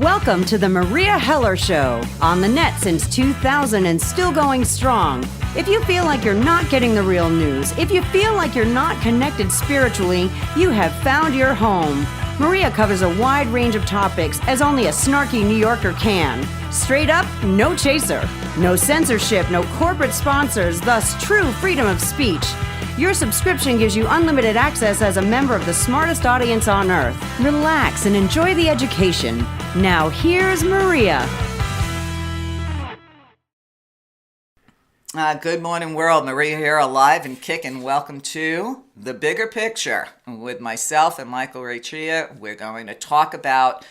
Welcome to the Maria Heller Show, on the net since 2000 and still going strong. If you feel like you're not getting the real news, if you feel like you're not connected spiritually, you have found your home. Maria covers a wide range of topics as only a snarky New Yorker can. Straight up, no chaser. No censorship, no corporate sponsors, thus true freedom of speech. Your subscription gives you unlimited access as a member of the smartest audience on earth. Relax and enjoy the education. Now here's Maria. Good morning, world. Meria here, alive and kicking. Welcome to The Bigger Picture with myself and Michael Reccia. We're going to talk about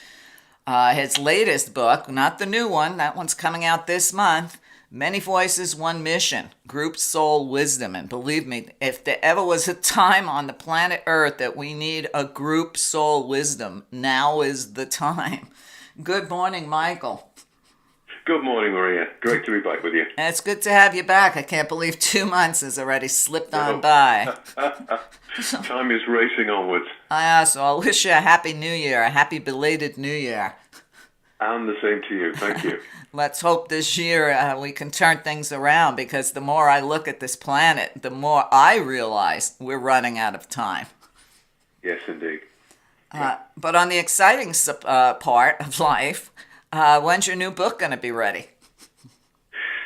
his latest book, not the new one. That one's coming out this month. Many Voices, One Mission, Group Soul Wisdom. And believe me, if there ever was a time on the planet Earth that we need a group soul wisdom, now is the time. Good morning, Michael. Good morning, Maria. Great to be back with you. It's good to have you back. I can't believe 2 months has already slipped on by. Time is racing onwards. So I'll wish you a happy new year, a happy belated new year. And the same to you. Thank you. Let's hope this year we can turn things around, because the more I look at this planet, the more I realize we're running out of time. Yes, indeed. But on the exciting part of life, when's your new book going to be ready?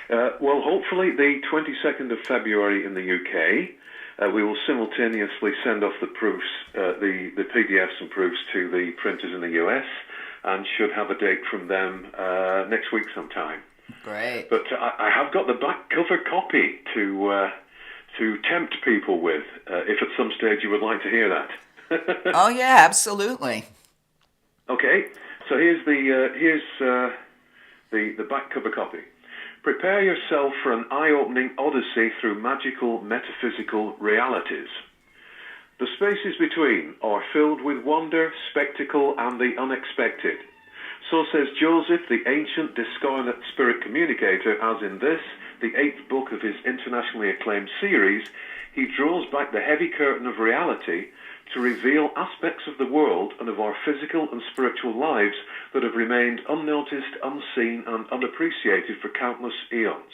Well, hopefully the 22nd of February in the UK. We will simultaneously send off the proofs, the PDFs and proofs to the printers in the US, and should have a date from them next week sometime. Great. But I have got the back cover copy to tempt people with, if at some stage you would like to hear that. Oh yeah, absolutely. Okay, so here's the back cover copy. Prepare yourself for an eye-opening odyssey through magical, metaphysical realities. The spaces between are filled with wonder, spectacle, and the unexpected. So says Joseph, the ancient discarnate spirit communicator, as in this, the 8th book of his internationally acclaimed series, he draws back the heavy curtain of reality to reveal aspects of the world and of our physical and spiritual lives that have remained unnoticed, unseen, and unappreciated for countless eons.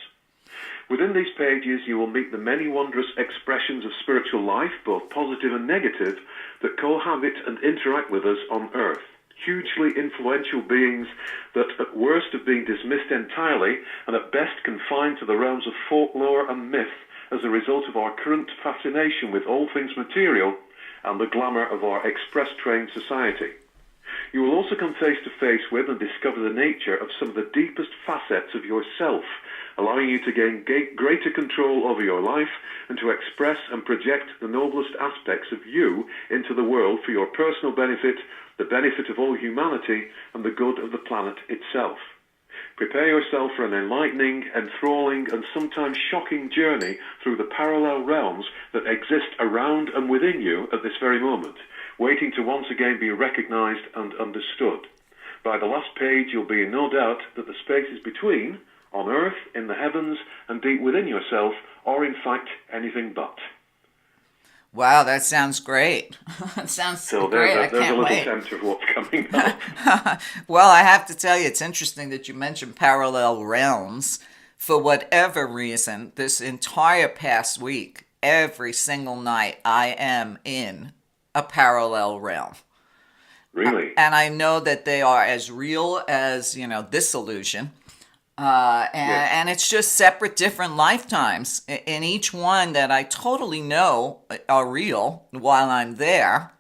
Within these pages, you will meet the many wondrous expressions of spiritual life, both positive and negative, that cohabit and interact with us on Earth. Hugely influential beings that at worst have been dismissed entirely and at best confined to the realms of folklore and myth as a result of our current fascination with all things material and the glamour of our express-trained society. You will also come face to face with and discover the nature of some of the deepest facets of yourself, allowing you to gain greater control over your life and to express and project the noblest aspects of you into the world for your personal benefit, the benefit of all humanity, and the good of the planet itself. Prepare yourself for an enlightening, enthralling, and sometimes shocking journey through the parallel realms that exist around and within you at this very moment, waiting to once again be recognized and understood. By the last page, you'll be in no doubt that the spaces between, on Earth, in the heavens, and deep within yourself, are in fact anything but. Wow, that sounds great. That sounds great. I can't wait. There's a little sense of what's coming up. Well, I have to tell you, it's interesting that you mentioned parallel realms. For whatever reason, this entire past week, every single night, I am in a parallel realm. Really? And I know that they are as real as, this illusion. And it's just separate, different lifetimes in each one that I totally know are real while I'm there.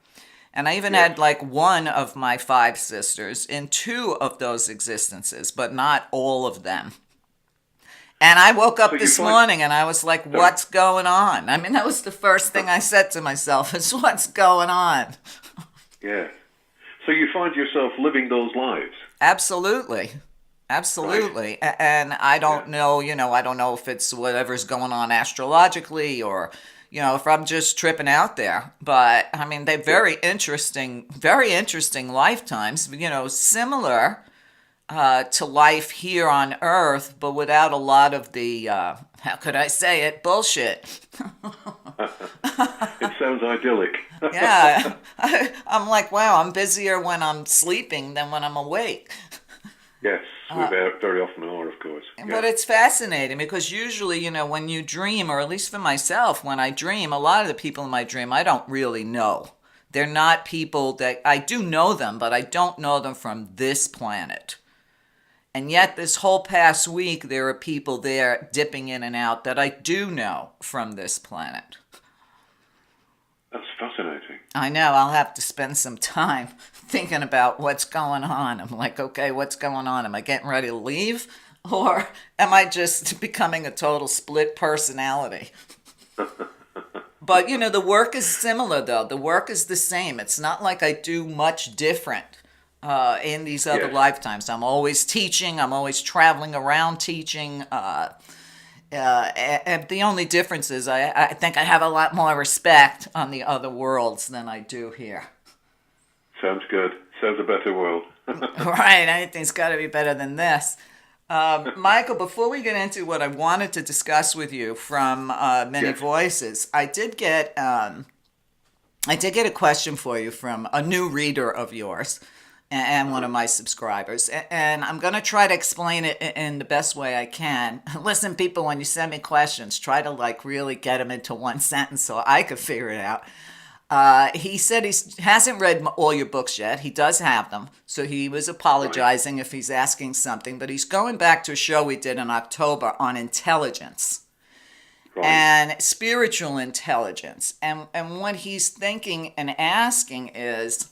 And I even had one of my 5 sisters in 2 of those existences, but not all of them. And I woke up this morning and I was like, what's going on? I mean, that was the first thing I said to myself is, what's going on? Yeah. So you find yourself living those lives? Absolutely. Absolutely. Right. And I don't know, I don't know if it's whatever's going on astrologically or, if I'm just tripping out there. But, I mean, they're very interesting lifetimes, similar to life here on Earth, but without a lot of the, how could I say it, bullshit. It sounds idyllic. Yeah. I'm like, wow, I'm busier when I'm sleeping than when I'm awake. Yes, we very often are, of course. But it's fascinating because usually, when you dream, or at least for myself, when I dream, a lot of the people in my dream I don't really know. They're not people that I do know them, but I don't know them from this planet. And yet this whole past week, there are people there dipping in and out that I do know from this planet. That's fascinating. I know. I'll have to spend some time thinking about what's going on. I'm like, okay, what's going on? Am I getting ready to leave? Or am I just becoming a total split personality? But, the work is similar, though. The work is the same. It's not like I do much different in these other lifetimes. I'm always teaching. I'm always traveling around teaching. And the only difference is I think I have a lot more respect on the other worlds than I do here. Sounds good. Sounds a better world. Right. Anything's got to be better than this. Michael, before we get into what I wanted to discuss with you from Many Voices, I did get a question for you from a new reader of yours and one of my subscribers. And I'm going to try to explain it in the best way I can. Listen, people, when you send me questions, try to really get them into one sentence so I could figure it out. He said he hasn't read all your books yet. He does have them. So he was apologizing if he's asking something. But he's going back to a show we did in October on intelligence. Right. And spiritual intelligence. And what he's thinking and asking is,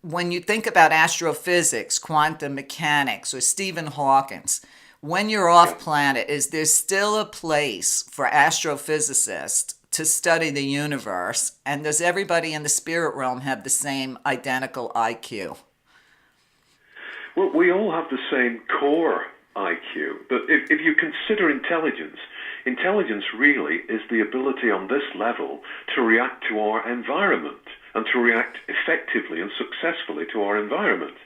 when you think about astrophysics, quantum mechanics, or Stephen Hawking's, when you're off planet, is there still a place for astrophysicists to study the universe? And does everybody in the spirit realm have the same identical IQ? Well, we all have the same core IQ. But if you consider intelligence really is the ability on this level to react to our environment and to react effectively and successfully to our environment.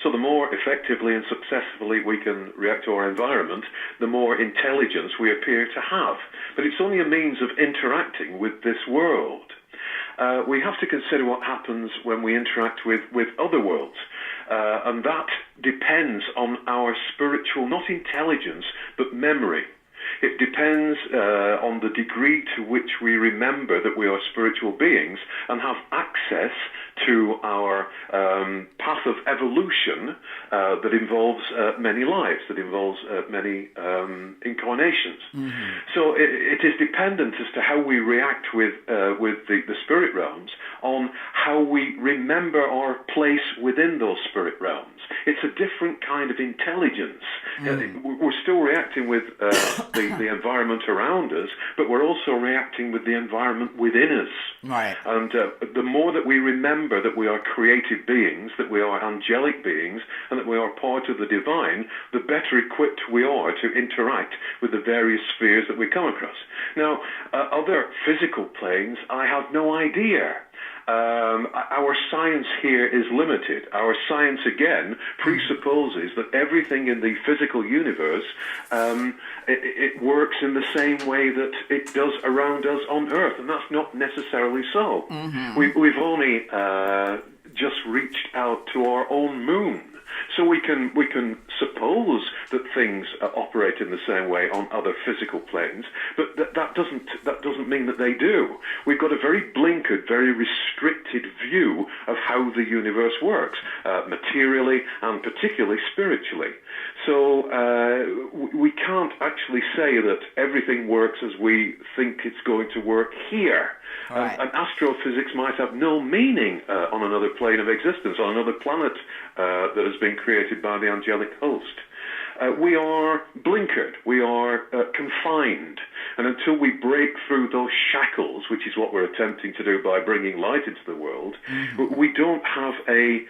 So the more effectively and successfully we can react to our environment, the more intelligence we appear to have. But it's only a means of interacting with this world. We have to consider what happens when we interact with other worlds. And that depends on our spiritual, not intelligence, but memory. It depends on the degree to which we remember that we are spiritual beings and have access to our path of evolution that involves many lives, that involves many incarnations. Mm-hmm. So it is dependent as to how we react with the spirit realms on how we remember our place within those spirit realms. It's a different kind of intelligence. We're still reacting with the environment around us, but we're also reacting with the environment within us. Right. And the more that we remember that we are creative beings, that we are angelic beings, and that we are part of the divine, the better equipped we are to interact with the various spheres that we come across. Now, other physical planes, I have no idea. Our science here is limited. Our science, again, presupposes that everything in the physical universe, it works in the same way that it does around us on Earth, and that's not necessarily so. Mm-hmm. We've only just reached out to our own moon. So we can suppose that things operate in the same way on other physical planes, but that doesn't mean that they do. We've got a very blinkered, very restricted view of how the universe works, materially and particularly spiritually. So we can't actually say that everything works as we think it's going to work here. Right. And astrophysics might have no meaning on another plane of existence, on another planet that has been created by the angelic host. We are blinkered, we are confined, and until we break through those shackles, which is what we're attempting to do by bringing light into the world, mm-hmm. we don't have a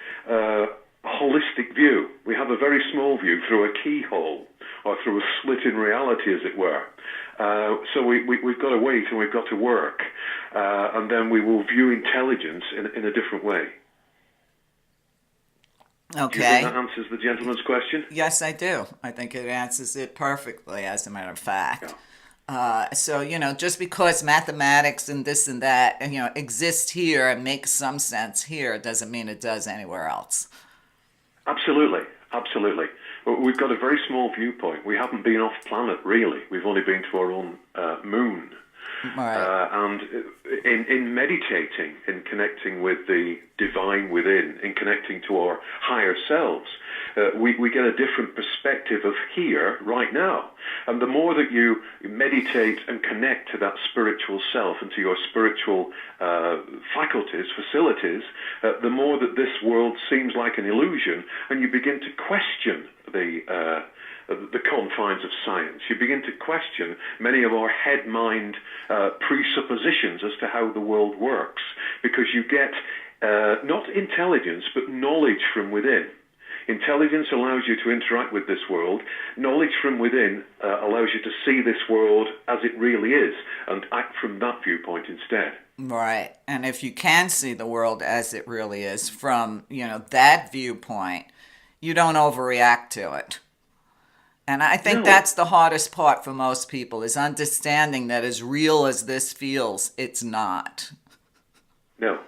holistic view. We have a very small view through a keyhole, or through a slit in reality, as it were. So we've got to wait and we've got to work, and then we will view intelligence in a different way. Okay. Do you think that answers the gentleman's question? Yes, I do. I think it answers it perfectly, as a matter of fact. Yeah. So, just because mathematics and this and that, exist here and make some sense here doesn't mean it does anywhere else. Absolutely. Absolutely. Well, we've got a very small viewpoint. We haven't been off planet, really. We've only been to our own moon. Right. And in meditating, in connecting with the divine within, in connecting to our higher selves, we get a different perspective of here, right now. And the more that you meditate and connect to that spiritual self and to your spiritual faculties, facilities, the more that this world seems like an illusion, and you begin to question the confines of science. You begin to question many of our head-mind presuppositions as to how the world works, because you get not intelligence, but knowledge from within. Intelligence allows you to interact with this world. Knowledge from within allows you to see this world as it really is and act from that viewpoint instead. Right. And if you can see the world as it really is from, that viewpoint, you don't overreact to it. And I think that's the hardest part for most people, is understanding that as real as this feels, it's not. No.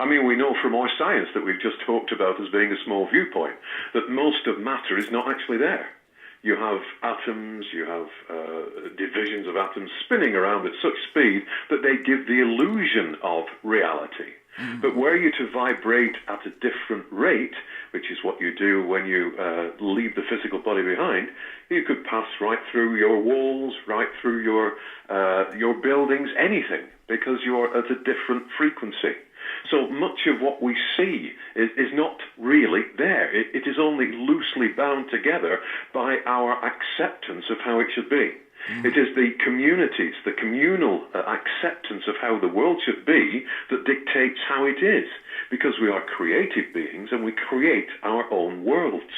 I mean, we know from our science that we've just talked about as being a small viewpoint, that most of matter is not actually there. You have atoms, you have divisions of atoms spinning around at such speed that they give the illusion of reality. Mm-hmm. But were you to vibrate at a different rate, which is what you do when you leave the physical body behind, you could pass right through your walls, right through your buildings, anything, because you're at a different frequency. So much of what we see is not really there. It is only loosely bound together by our acceptance of how it should be. Mm. It is the communities, the communal acceptance of how the world should be that dictates how it is, because we are creative beings and we create our own worlds.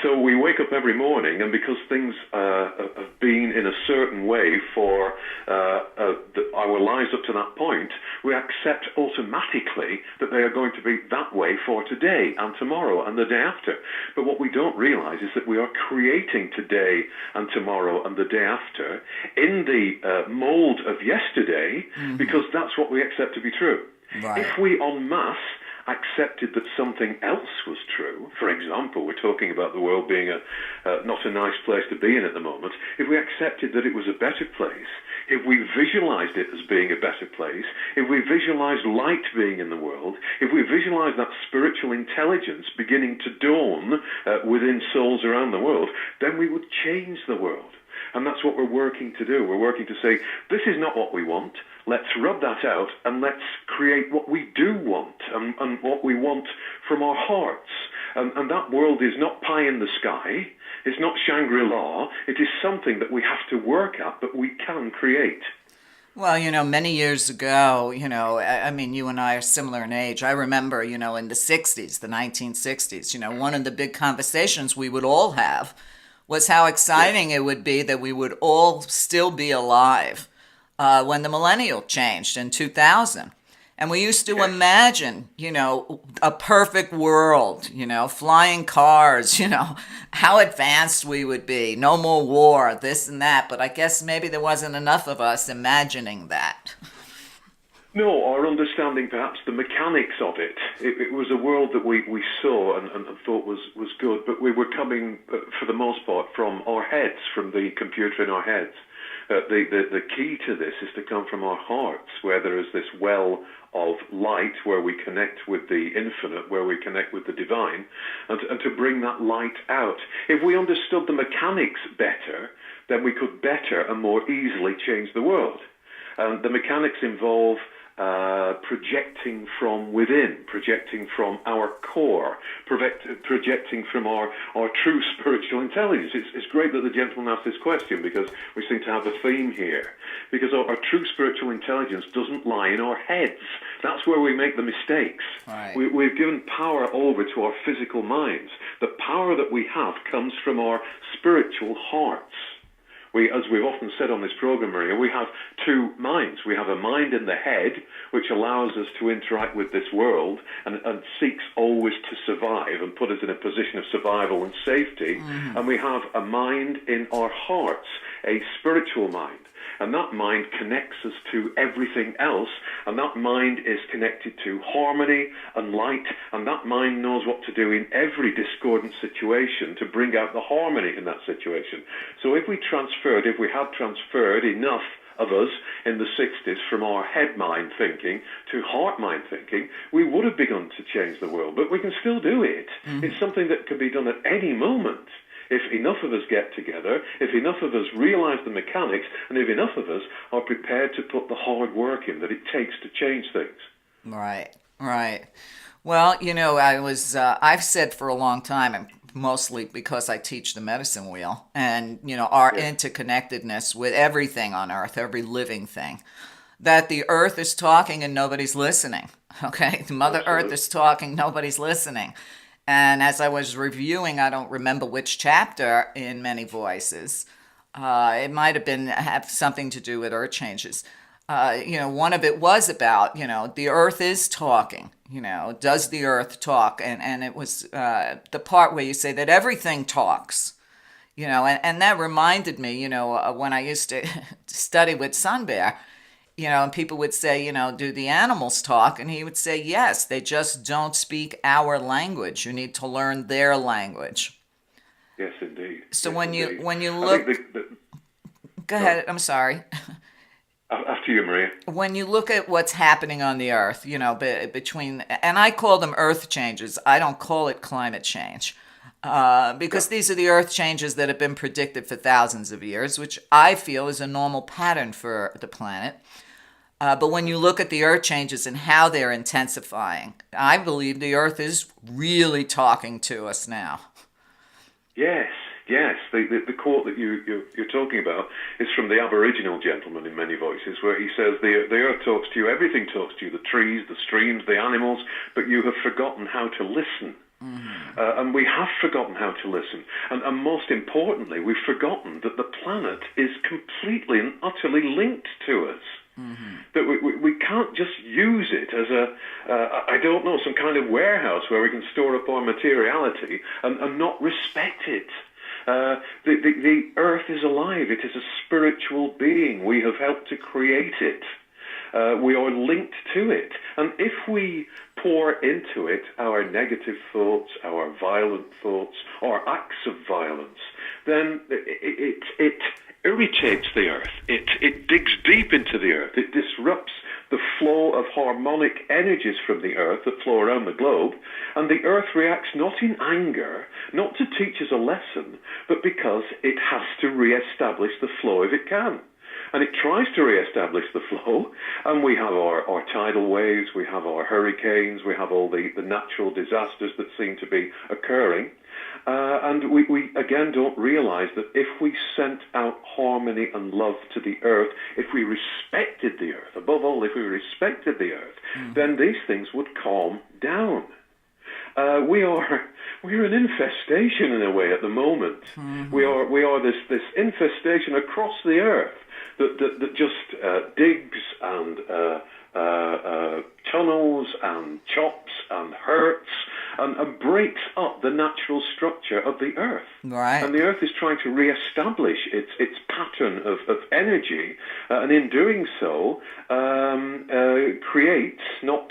So we wake up every morning, and because things have been in a certain way for our lives up to that point, we accept automatically that they are going to be that way for today and tomorrow and the day after. But what we don't realize is that we are creating today and tomorrow and the day after in the mold of yesterday, mm-hmm. because that's what we accept to be true. Right. If we en masse accepted that something else was true, for example, we're talking about the world being not a nice place to be in at the moment, if we accepted that it was a better place, if we visualized it as being a better place, if we visualized light being in the world, if we visualized that spiritual intelligence beginning to dawn within souls around the world, then we would change the world. And that's what we're working to do. We're working to say, this is not what we want. Let's rub that out and let's create what we do want and what we want from our hearts. And that world is not pie in the sky. It's not Shangri-La. It is something that we have to work at, but we can create. Well, many years ago, I mean, you and I are similar in age. I remember, in the 60s, the 1960s, one of the big conversations we would all have was how exciting it would be that we would all still be alive when the millennial changed in 2000. And we used to imagine, a perfect world, flying cars, how advanced we would be, no more war, this and that. But I guess maybe there wasn't enough of us imagining that. No, our understanding perhaps the mechanics of it. It was a world that we saw and thought was good, but we were coming, for the most part, from our heads, from the computer in our heads. The key to this is to come from our hearts, where there is this well of light, where we connect with the infinite, where we connect with the divine, and to bring that light out. If we understood the mechanics better, then we could better and more easily change the world. The mechanics involve projecting from within, projecting from our core, projecting from our true spiritual intelligence. It's great that the gentleman asked this question, because we seem to have a theme here. Because our true spiritual intelligence doesn't lie in our heads. That's where we make the mistakes. Right. We've given power over to our physical minds. The power that we have comes from our spiritual hearts. As we've often said on this program, Maria, we have two minds. We have a mind in the head, which allows us to interact with this world and seeks always to survive and put us in a position of survival and safety. Mm-hmm. And we have a mind in our hearts, a spiritual mind. and that mind connects us to everything else, and that mind is connected to harmony and light, and that mind knows what to do in every discordant situation to bring out the harmony in that situation. So if we had transferred enough of us in the 60s from our head mind thinking to heart mind thinking, we would have begun to change the world. But we can still do it. It's something that can be done at any moment. If enough of us get together, if enough of us realize the mechanics, and if enough of us are prepared to put the hard work in that it takes to change things. Right, right. Well, I've said for a long time, and mostly because I teach the medicine wheel and, our interconnectedness with everything on earth, every living thing, that the earth is talking and nobody's listening. Okay. Mother Earth is talking, nobody's listening. And as I was reviewing, I don't remember which chapter in Many Voices, it might have something to do with earth changes. One of it was about, the earth is talking, does the earth talk? And it was the part where you say that everything talks, and that reminded me, when I used to study with Sun Bear, and people would say, do the animals talk? And he would say, yes, they just don't speak our language. You need to learn their language. Yes, indeed. So yes, when indeed. you look, go ahead. I'm sorry. After you, Maria. When you look at what's happening on the earth, between, and I call them earth changes. I don't call it climate change. Because these are the earth changes that have been predicted for thousands of years, which I feel is a normal pattern for the planet. But when you look at the earth changes and how they're intensifying, I believe the earth is really talking to us now. Yes. The quote that you're talking about is from the Aboriginal gentleman in Many Voices, where he says, the earth talks to you, everything talks to you, the trees, the streams, the animals, but you have forgotten how to listen. And we have forgotten how to listen. And most importantly, we've forgotten that the planet is completely and utterly linked to us. That we can't just use it as some kind of warehouse where we can store up our materiality and not respect it. The earth is alive. It is a spiritual being. We have helped to create it. We are linked to it. And if we pour into it our negative thoughts, our violent thoughts, our acts of violence, then it irritates the earth. It digs deep into the earth. It disrupts the flow of harmonic energies from the earth that flow around the globe. And the earth reacts not in anger, not to teach us a lesson, but because it has to re-establish the flow if it can. And it tries to re-establish the flow, and we have our tidal waves, we have our hurricanes, we have all the natural disasters that seem to be occurring. And we again don't realize that if we sent out harmony and love to the earth, if we respected the earth, above all, if we respected the earth, then these things would calm down. We're an infestation in a way at the moment. We are this infestation across the earth that just digs and tunnels and chops and hurts and breaks up the natural structure of the earth. Right. And the earth is trying to re-establish its pattern of energy, and in doing so, creates, not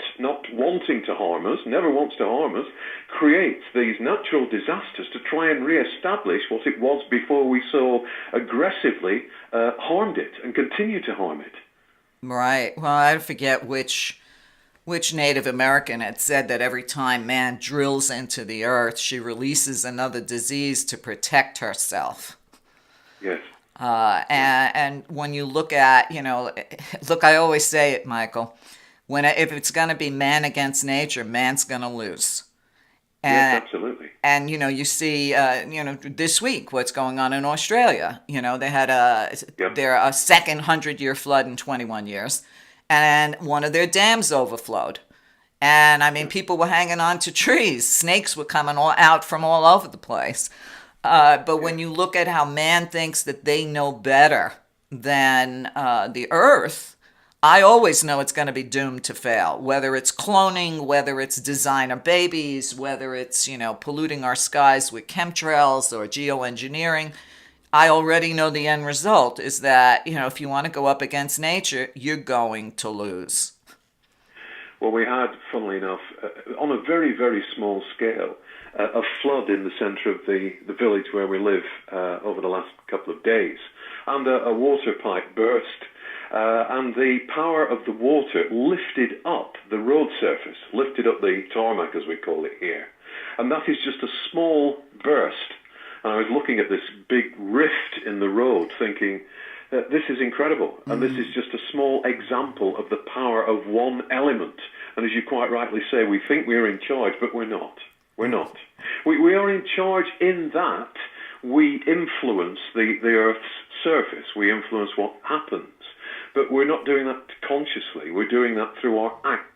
wanting to harm us, never wants to harm us, creates these natural disasters to try and re-establish what it was before we so aggressively harmed it and continue to harm it. Right. Well, I forget which Native American had said that every time man drills into the earth, she releases another disease to protect herself. Yes. And when you look at, look, I always say it, Michael, if it's going to be man against nature, man's going to lose. Yes, absolutely. And, you see, this week, what's going on in Australia. They had their second 100-year flood in 21 years, and one of their dams overflowed. And, people were hanging on to trees. Snakes were coming out from all over the place. But when you look at how man thinks that they know better than the earth, I always know it's going to be doomed to fail, whether it's cloning, whether it's designer babies, whether it's, polluting our skies with chemtrails or geoengineering. I already know the end result is that, if you want to go up against nature, you're going to lose. Well, we had, funnily enough, on a very, very small scale, a flood in the centre of the village where we live over the last couple of days. And a water pipe burst, and the power of the water lifted up the road surface, lifted up the tarmac, as we call it here. And that is just a small burst. And I was looking at this big rift in the road thinking, this is incredible. And this is just a small example of the power of one element. And as you quite rightly say, we think we're in charge, but we're not. We're not. We are in charge in that we influence the Earth's surface. We influence what happens. But we're not doing that consciously. We're doing that through our acts.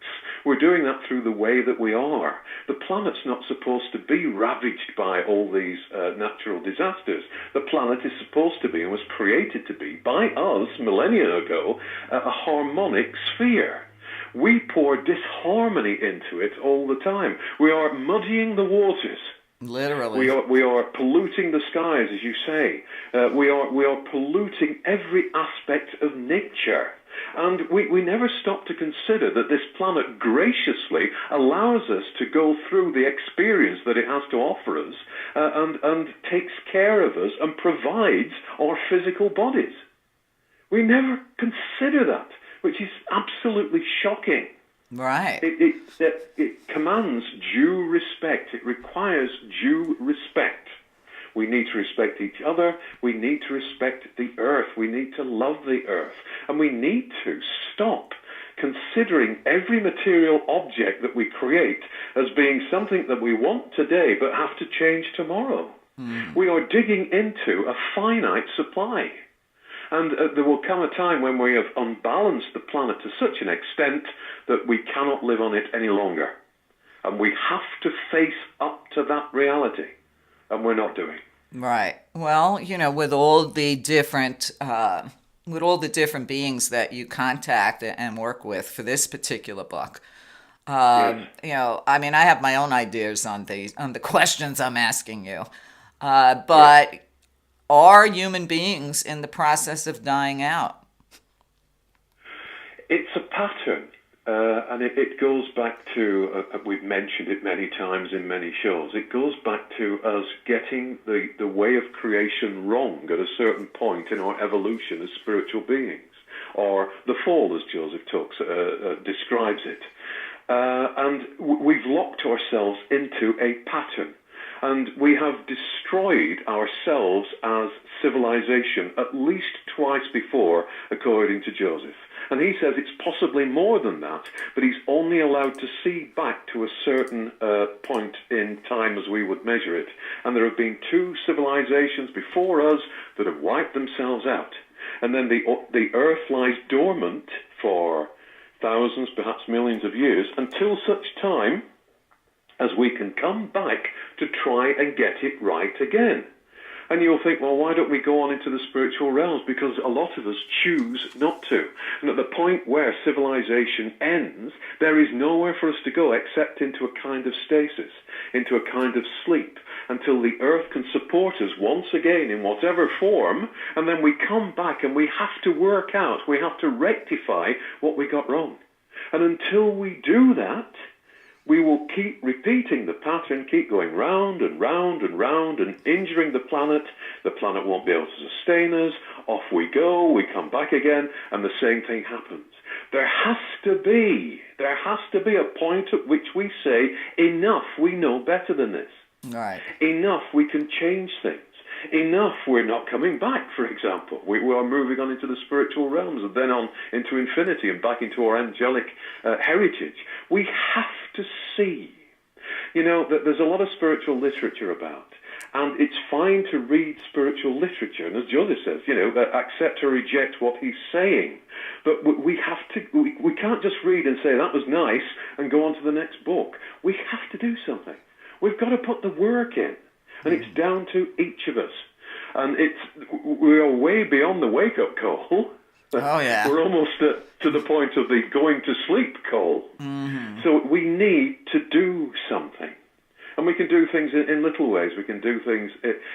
We're doing that through the way that we are. The planet's not supposed to be ravaged by all these natural disasters. The planet is supposed to be, and was created to be, by us millennia ago, a harmonic sphere. We pour disharmony into it all the time. We are muddying the waters. Literally. We are polluting the skies, as you say. We are polluting every aspect of nature. And we never stop to consider that this planet graciously allows us to go through the experience that it has to offer us and takes care of us and provides our physical bodies. We never consider that, which is absolutely shocking. Right. It commands due respect. It requires due respect. We need to respect each other. We need to respect the earth. We need to love the earth. And we need to stop considering every material object that we create as being something that we want today but have to change tomorrow. We are digging into a finite supply. And there will come a time when we have unbalanced the planet to such an extent that we cannot live on it any longer. And we have to face up to that reality. And we're not doing. Right. Well, with all the different beings that you contact and work with for this particular book, Yes. I have my own ideas on the questions I'm asking you, but are human beings in the process of dying out? It's a pattern. And it goes back to, we've mentioned it many times in many shows, it goes back to us getting the way of creation wrong at a certain point in our evolution as spiritual beings, or the fall, as Joseph describes it. And we've locked ourselves into a pattern. And we have destroyed ourselves as civilization at least twice before, according to Joseph. And he says it's possibly more than that, but he's only allowed to see back to a certain point in time as we would measure it. And there have been two civilizations before us that have wiped themselves out. And then the earth lies dormant for thousands, perhaps millions of years, until such time as we can come back to try and get it right again. And you'll think, well, why don't we go on into the spiritual realms? Because a lot of us choose not to. And at the point where civilization ends, there is nowhere for us to go except into a kind of stasis, into a kind of sleep, until the earth can support us once again in whatever form, and then we come back and we have to work out, we have to rectify what we got wrong. And until we do that, we will keep repeating the pattern, keep going round and round and round and injuring the planet. The planet won't be able to sustain us. Off we go, we come back again, and the same thing happens. There has to be a point at which we say, enough, we know better than this. Right. Enough, we can change things. Enough, we're not coming back, for example. We are moving on into the spiritual realms and then on into infinity and back into our angelic heritage. We have to see, that there's a lot of spiritual literature about, and it's fine to read spiritual literature, and as Joseph says, accept or reject what he's saying. But we can't just read and say, that was nice, and go on to the next book. We have to do something. We've got to put the work in. And it's down to each of us. And we are way beyond the wake-up call. Oh, yeah. We're almost to the point of the going-to-sleep call. Mm-hmm. So we need to do something. And we can do things in little ways. We can do things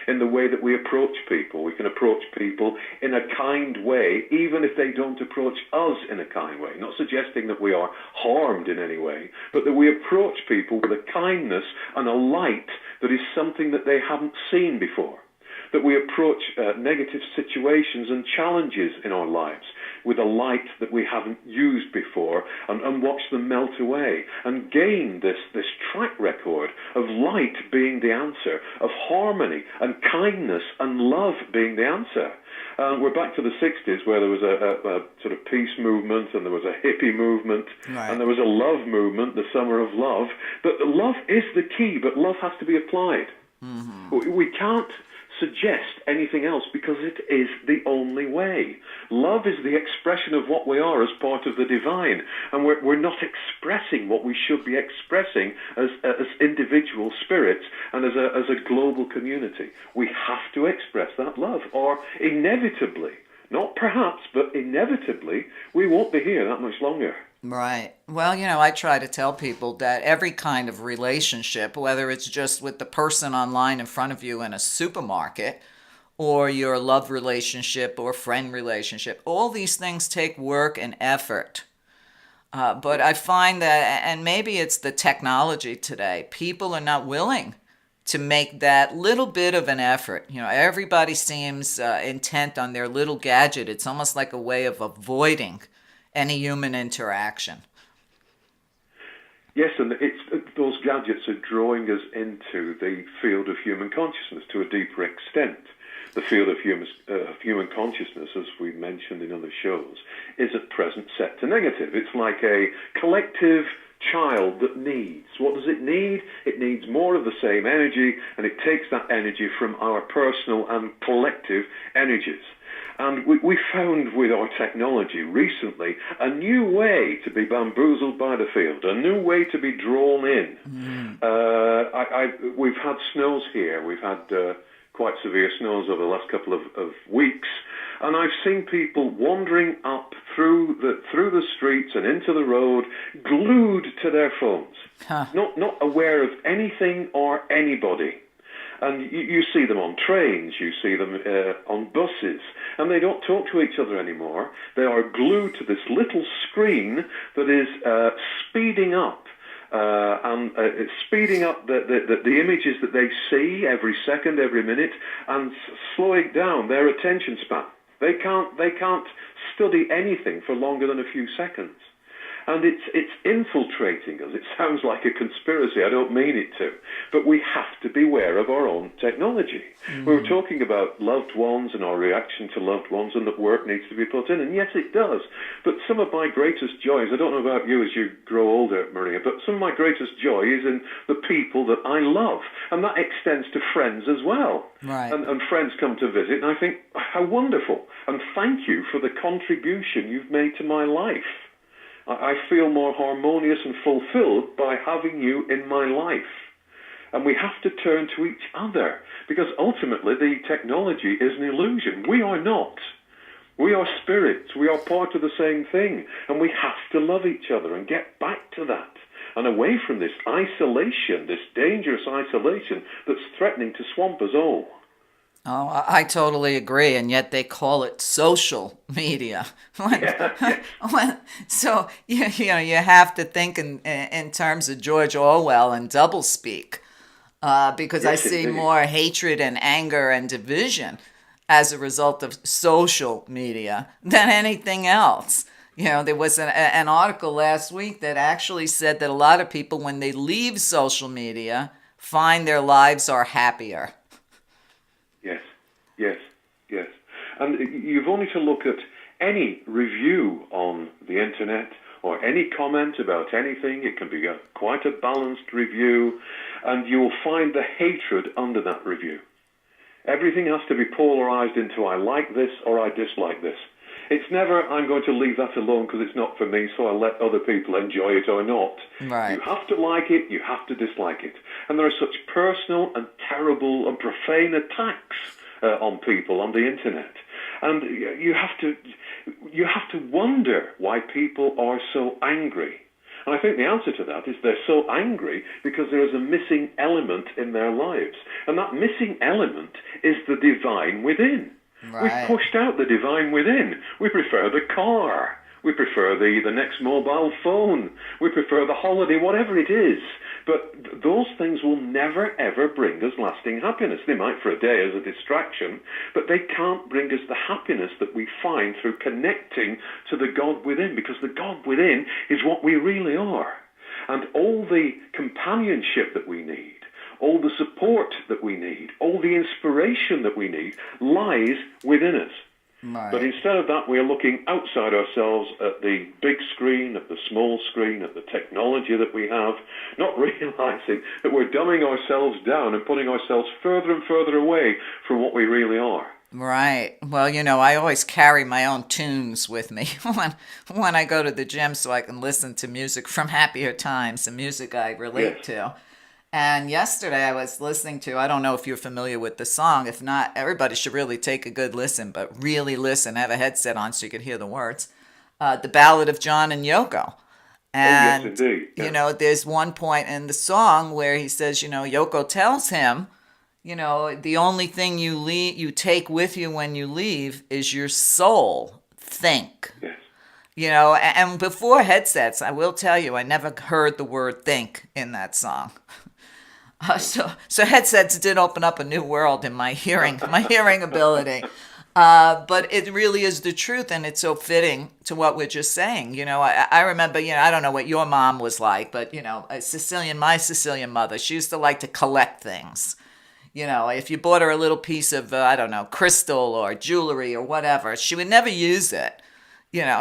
in the way that we approach people. We can approach people in a kind way, even if they don't approach us in a kind way. Not suggesting that we are harmed in any way, but that we approach people with a kindness and a light that is something that they haven't seen before. That we approach negative situations and challenges in our lives with a light that we haven't used before, and watch them melt away and gain this track record of light being the answer, of harmony and kindness and love being the answer. We're back to the 60s, where there was a sort of peace movement, and there was a hippie movement, right, and there was a love movement, the summer of love. But love is the key, but love has to be applied. Mm-hmm. We can't suggest anything else, because it is the only way. Love is the expression of what we are as part of the divine, and we're not expressing what we should be expressing as individual spirits and as a global community. We have to express that love, or inevitably, not perhaps, but inevitably, we won't be here that much longer. Right. Well, I try to tell people that every kind of relationship, whether it's just with the person online in front of you in a supermarket, or your love relationship or friend relationship, all these things take work and effort. But I find that, and maybe it's the technology today, people are not willing to make that little bit of an effort. Everybody seems intent on their little gadget. It's almost like a way of avoiding any human interaction. Yes, and those gadgets are drawing us into the field of human consciousness to a deeper extent. The field of human consciousness, as we mentioned in other shows, is at present set to negative. It's like a collective child that needs. What does it need? It needs more of the same energy, and it takes that energy from our personal and collective energies. And we found with our technology recently a new way to be bamboozled by the field, a new way to be drawn in. We've had snows here. We've had quite severe snows over the last couple of weeks. And I've seen people wandering up through the streets and into the road, glued to their phones, not aware of anything or anybody. And you see them on trains, you see them on buses, and they don't talk to each other anymore. They are glued to this little screen that is speeding up, it's speeding up the images that they see every second, every minute, and slowing down their attention span. They can't study anything for longer than a few seconds. And it's infiltrating us. It sounds like a conspiracy. I don't mean it to. But we have to beware of our own technology. We were talking about loved ones and our reaction to loved ones, and that work needs to be put in. And yes, it does. But some of my greatest joys, I don't know about you as you grow older, Maria, but some of my greatest joy is in the people that I love. And that extends to friends as well. Right. And friends come to visit, and I think, how wonderful. And thank you for the contribution you've made to my life. I feel more harmonious and fulfilled by having you in my life. And we have to turn to each other, because ultimately the technology is an illusion. We are not. We are spirits. We are part of the same thing. And we have to love each other and get back to that. And away from this isolation, this dangerous isolation that's threatening to swamp us all. Oh, I totally agree, and yet they call it social media. So you have to think in terms of George Orwell and doublespeak, because I see more hatred and anger and division as a result of social media than anything else. There was an article last week that actually said that a lot of people, when they leave social media, find their lives are happier. Yes. And you've only to look at any review on the internet or any comment about anything. It can be quite a balanced review, and you'll find the hatred under that review. Everything has to be polarized into I like this or I dislike this. It's never, I'm going to leave that alone because it's not for me, so I'll let other people enjoy it or not. Right. You have to like it, you have to dislike it. And there are such personal and terrible and profane attacks on people on the internet, and you have to wonder why people are so angry. And I think the answer to that is they're so angry because there is a missing element in their lives. And that missing element is the divine within. Right. We've pushed out the divine within. We prefer the car. We prefer the next mobile phone. We prefer the holiday, whatever it is. But those things will never, ever bring us lasting happiness. They might for a day as a distraction, but they can't bring us the happiness that we find through connecting to the God within, because the God within is what we really are. And all the companionship that we need, all the support that we need, all the inspiration that we need lies within us. Right. But instead of that, we're looking outside ourselves at the big screen, at the small screen, at the technology that we have, not realizing that we're dumbing ourselves down and putting ourselves further and further away from what we really are. Right. Well, I always carry my own tunes with me when I go to the gym so I can listen to music from happier times, the music I relate to. And yesterday I was listening to, I don't know if you're familiar with the song. If not, everybody should really take a good listen, but really listen. Have a headset on so you can hear the words. The Ballad of John and Yoko. And, yes, indeed. Yeah. There's one point in the song where he says, Yoko tells him, the only thing you take with you when you leave is your soul. Think. Yes. And before headsets, I will tell you, I never heard the word think in that song. So headsets did open up a new world in my hearing ability. But it really is the truth, and it's so fitting to what we're just saying. I remember, I don't know what your mom was like, but, my Sicilian mother, she used to like to collect things. If you bought her a little piece of, crystal or jewelry or whatever, she would never use it.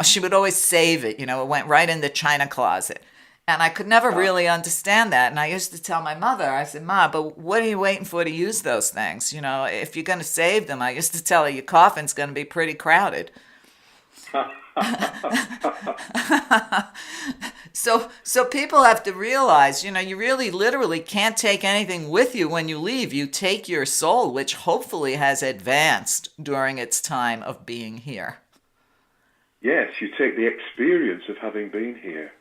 She would always save it. It went right in the china closet. And I could never really understand that. And I used to tell my mother, I said, Ma, but what are you waiting for to use those things? If you're going to save them, I used to tell her, your coffin's going to be pretty crowded. So people have to realize, you really literally can't take anything with you when you leave. You take your soul, which hopefully has advanced during its time of being here. Yes, you take the experience of having been here,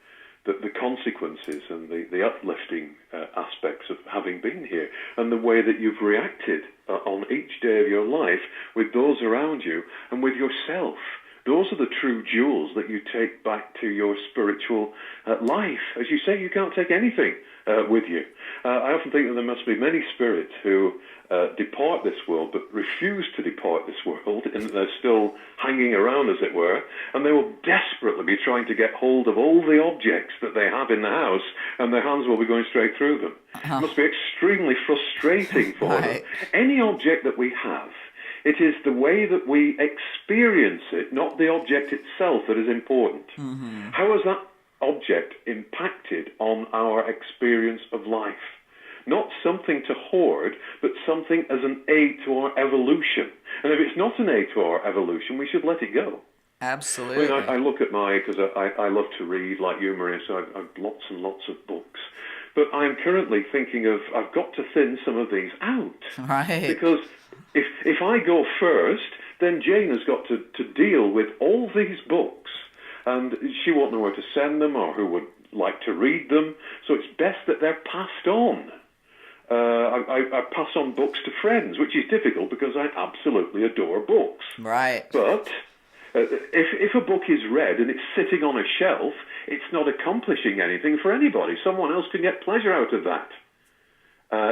the consequences and the uplifting aspects of having been here, and the way that you've reacted on each day of your life with those around you and with yourself. Those are the true jewels that you take back to your spiritual life. As you say, you can't take anything with you. I often think that there must be many spirits who depart this world but refuse to depart this world, and they're still hanging around, as it were, and they will desperately be trying to get hold of all the objects that they have in the house, and their hands will be going straight through them. It must be extremely frustrating for them. Any object that we have, it is the way that we experience it, not the object itself, that is important. Mm-hmm. How has that object impacted on our experience of life? Not something to hoard, but something as an aid to our evolution. And if it's not an aid to our evolution, we should let it go. Absolutely. I look at because I love to read, like you, Maria, so I've lots and lots of books. But I'm currently thinking I've got to thin some of these out. Right. Because if I go first, then Jane has got to deal with all these books, and she won't know where to send them or who would like to read them. So it's best that they're passed on. I pass on books to friends, which is difficult because I absolutely adore books. Right. But if a book is read and it's sitting on a shelf, it's not accomplishing anything for anybody. Someone else can get pleasure out of that.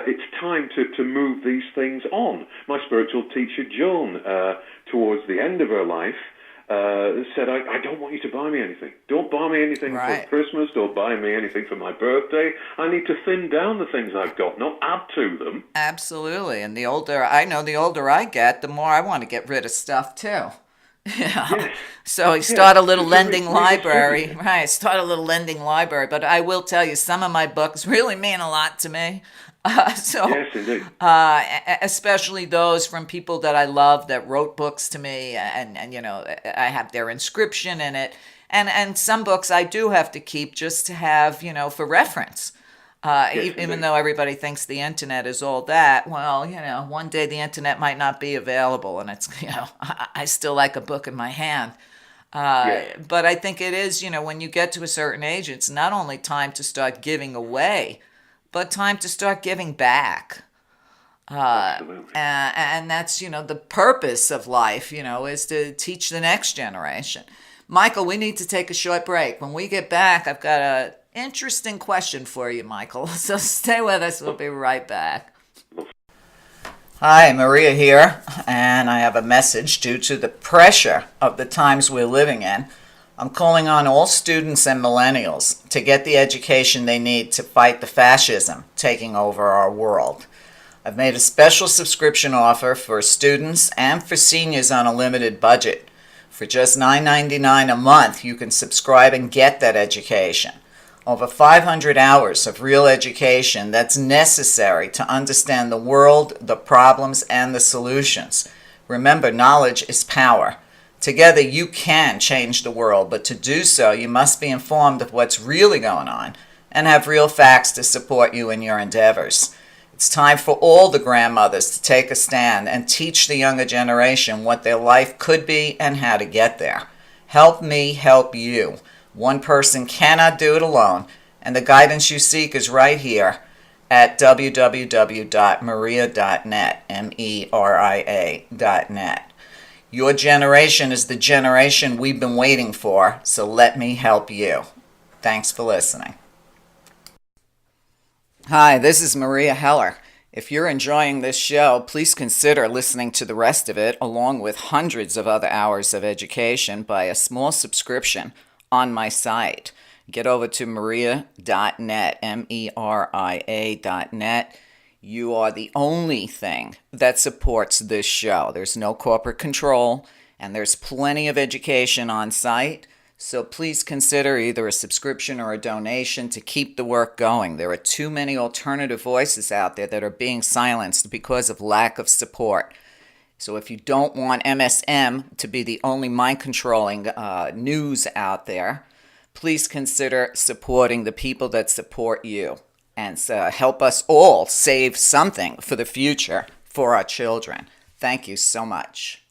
It's time to move these things on. My spiritual teacher, Joan, towards the end of her life, said, I don't want you to buy me anything. Don't buy me anything for Christmas. Don't buy me anything for my birthday. I need to thin down the things I've got, not add to them. Absolutely. And the older I get, the more I want to get rid of stuff, too. Yes. So I start a little lending library. Right, start a little lending library. But I will tell you, some of my books really mean a lot to me. Yes, indeed. Especially those from people that I love that wrote books to me, and I have their inscription in it. And some books I do have to keep just to have, for reference. Even though everybody thinks the internet is all that, well, one day the internet might not be available, and it's, I still like a book in my hand. Yes. But I think it is, when you get to a certain age, it's not only time to start giving away, but time to start giving back. Absolutely. And that's, the purpose of life, is to teach the next generation. Michael, we need to take a short break. When we get back, I've got an interesting question for you, Michael. So stay with us. We'll be right back. Hi, Meria here, and I have a message. Due to the pressure of the times we're living in, I'm calling on all students and millennials to get the education they need to fight the fascism taking over our world. I've made a special subscription offer for students and for seniors on a limited budget. For just $9.99 a month, you can subscribe and get that education. Over 500 hours of real education that's necessary to understand the world, the problems, and the solutions. Remember, knowledge is power. Together you can change the world, but to do so, you must be informed of what's really going on and have real facts to support you in your endeavors. It's time for all the grandmothers to take a stand and teach the younger generation what their life could be and how to get there. Help me help you. One person cannot do it alone, and the guidance you seek is right here at www.meria.net, meria.net. Your generation is the generation we've been waiting for, so let me help you. Thanks for listening. Hi, this is Maria Heller. If you're enjoying this show, please consider listening to the rest of it, along with hundreds of other hours of education, by a small subscription on my site. Get over to meria.net, meria.net. You are the only thing that supports this show. There's no corporate control, and there's plenty of education on site. So please consider either a subscription or a donation to keep the work going. There are too many alternative voices out there that are being silenced because of lack of support. So if you don't want MSM to be the only mind-controlling news out there, please consider supporting the people that support you and help us all save something for the future for our children. Thank you so much.